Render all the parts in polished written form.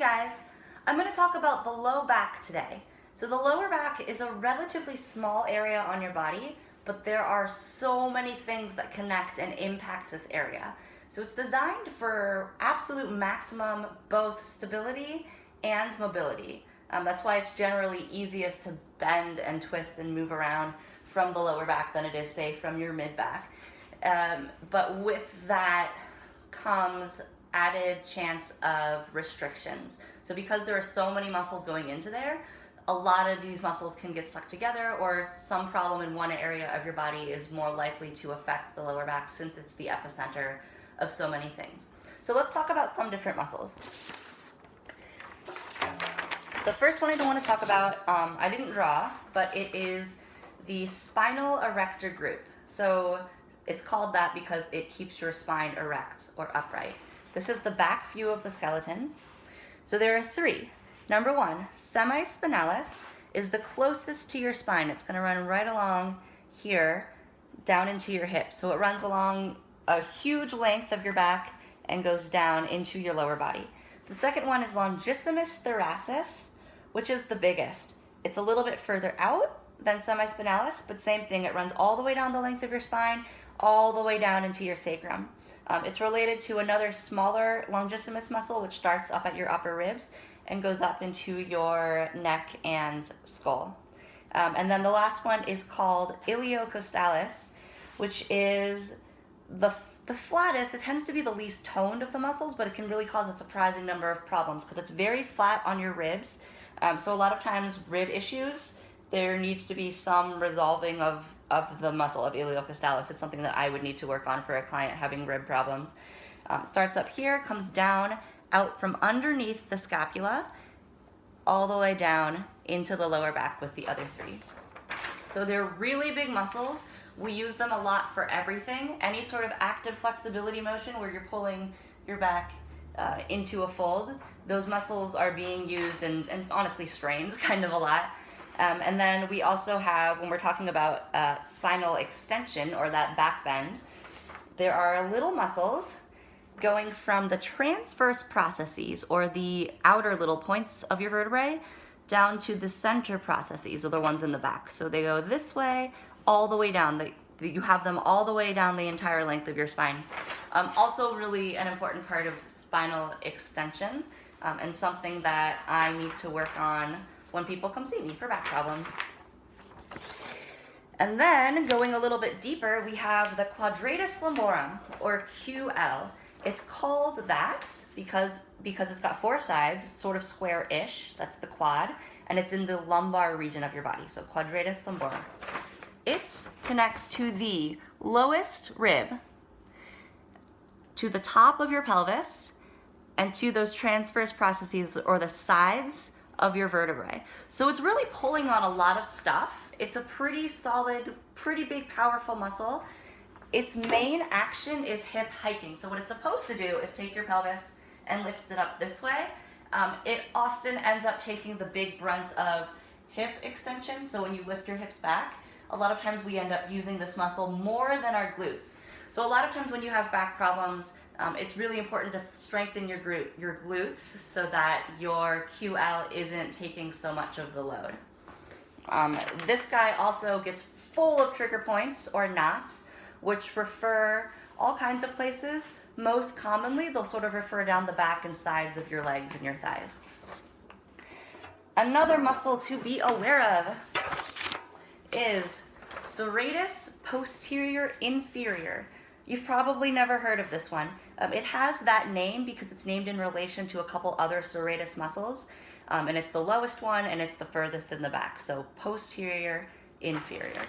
guys, I'm going to talk about the low back today. So the lower back is a relatively small area on your body, but there are so many things that connect and impact this area. So it's designed for absolute maximum both stability and mobility. That's why it's generally easiest to bend and twist and move around from the lower back than it is, say, from your mid back. But with that comes added chance of restrictions. So because there are so many muscles going into there, a lot of these muscles can get stuck together, or some problem in one area of your body is more likely to affect the lower back since it's the epicenter of so many things. So let's talk about some different muscles. The first one I don't want to talk about, I didn't draw, but it is the spinal erector group. So it's called that because it keeps your spine erect or upright. This is the back view of the skeleton. So there are three. Number one, semispinalis is the closest to your spine. It's going to run right along here, down into your hips. So it runs along a huge length of your back and goes down into your lower body. The second one is longissimus thoracis, which is the biggest. It's a little bit further out than semispinalis, but same thing. It runs all the way down the length of your spine, all the way down into your sacrum. It's related to another smaller longissimus muscle, which starts up at your upper ribs and goes up into your neck and skull. And then the last one is called iliocostalis, which is the flattest. It tends to be the least toned of the muscles, but it can really cause a surprising number of problems because it's very flat on your ribs. So a lot of times rib issues, there needs to be some resolving of the muscle of iliocostalis. It's something that I would need to work on for a client having rib problems. Starts up here, comes down, out from underneath the scapula, all the way down into the lower back with the other three. So they're really big muscles. We use them a lot for everything. Any sort of active flexibility motion where you're pulling your back into a fold, those muscles are being used and honestly strained kind of a lot. And then we also have, when we're talking about spinal extension or that back bend, there are little muscles going from the transverse processes or the outer little points of your vertebrae down to the center processes, or the ones in the back. So they go this way, all the way down. You have them all the way down the entire length of your spine. Also really an important part of spinal extension and something that I need to work on when people come see me for back problems. And then going a little bit deeper, we have the quadratus lumborum, or QL. It's called that because it's got four sides. It's sort of square-ish. That's the quad, and it's in the lumbar region of your body. So quadratus lumborum. It connects to the lowest rib, to the top of your pelvis, and to those transverse processes or the sides of your vertebrae. So it's really pulling on a lot of stuff. It's a pretty solid, pretty big, powerful muscle. Its main action is hip hiking. So what it's supposed to do is take your pelvis and lift it up this way. It often ends up taking the big brunt of hip extension. So when you lift your hips back, a lot of times we end up using this muscle more than our glutes. So a lot of times when you have back problems, it's really important to strengthen your glutes so that your QL isn't taking so much of the load. This guy also gets full of trigger points or knots, which refer all kinds of places. Most commonly, they'll sort of refer down the back and sides of your legs and your thighs. Another muscle to be aware of is serratus posterior inferior. You've probably never heard of this one. It has that name because it's named in relation to a couple other serratus muscles, and it's the lowest one and it's the furthest in the back, so posterior inferior.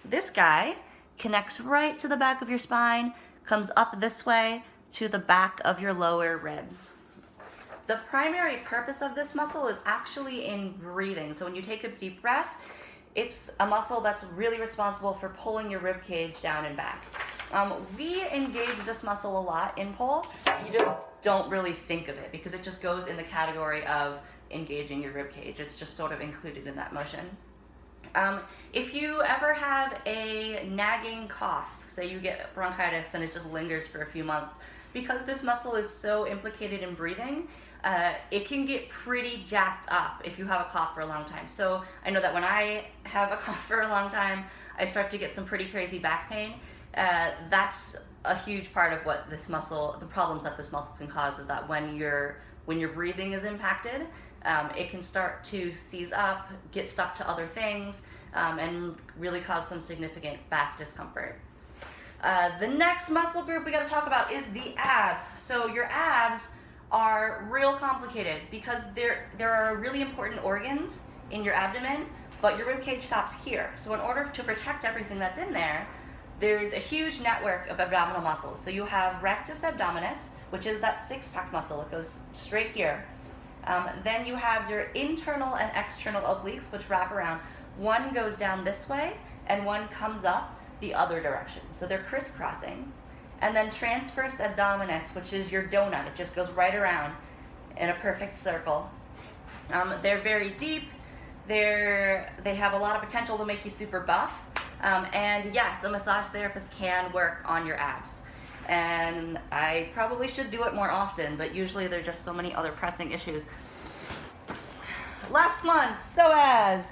This guy connects right to the back of your spine, comes up this way to the back of your lower ribs. The primary purpose of this muscle is actually in breathing. So when you take a deep breath, it's a muscle that's really responsible for pulling your rib cage down and back. We engage this muscle a lot in pole. You just don't really think of it because it just goes in the category of engaging your rib cage. It's just sort of included in that motion. If you ever have a nagging cough, say you get bronchitis and it just lingers for a few months, because this muscle is so implicated in breathing, it can get pretty jacked up if you have a cough for a long time. So I know that when I have a cough for a long time, I start to get some pretty crazy back pain. That's a huge part of what this muscle, the problems that this muscle can cause, is that when your breathing is impacted, it can start to seize up, get stuck to other things, and really cause some significant back discomfort. The next muscle group we got to talk about is the abs. So your abs are real complicated because there are really important organs in your abdomen, but your rib cage stops here. So in order to protect everything that's in there, there's a huge network of abdominal muscles. So you have rectus abdominis, which is that six-pack muscle. It goes straight here. Then you have your internal and external obliques, which wrap around. One goes down this way, and one comes up the other direction. So they're crisscrossing. And then transverse abdominis, which is your donut. It just goes right around in a perfect circle. They're very deep. They have a lot of potential to make you super buff. And yes, a massage therapist can work on your abs. And I probably should do it more often, but usually there are just so many other pressing issues. Last one, psoas.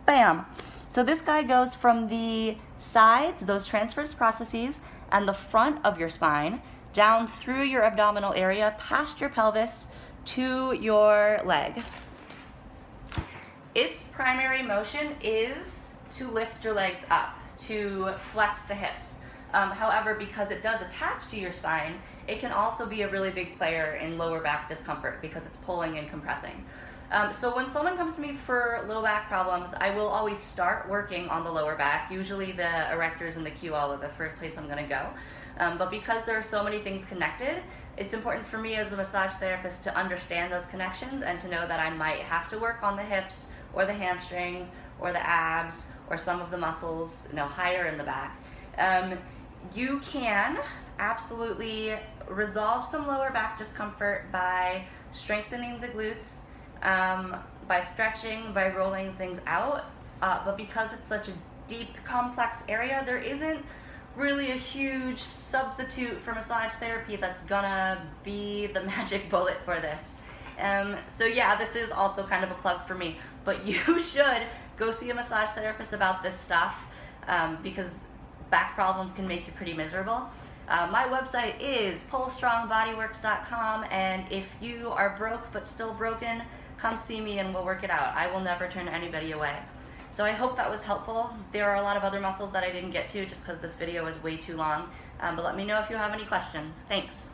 Bam. So this guy goes from the sides, those transverse processes, and the front of your spine, down through your abdominal area, past your pelvis, to your leg. Its primary motion is to lift your legs up, to flex the hips. However, because it does attach to your spine, it can also be a really big player in lower back discomfort because it's pulling and compressing. So when someone comes to me for low back problems, I will always start working on the lower back. Usually the erectors and the QL are the first place I'm going to go. But because there are so many things connected, it's important for me as a massage therapist to understand those connections and to know that I might have to work on the hips or the hamstrings or the abs or some of the muscles, higher in the back. You can absolutely resolve some lower back discomfort by strengthening the glutes, by stretching, by rolling things out. But because it's such a deep, complex area, there isn't really a huge substitute for massage therapy that's gonna be the magic bullet for this. So yeah, this is also kind of a plug for me, but you should go see a massage therapist about this stuff, because back problems can make you pretty miserable. My website is PoleStrongBodyworks.com, and if you are broke but still broken, come see me and we'll work it out. I will never turn anybody away. So I hope that was helpful. There are a lot of other muscles that I didn't get to just because this video is way too long, but let me know if you have any questions. Thanks.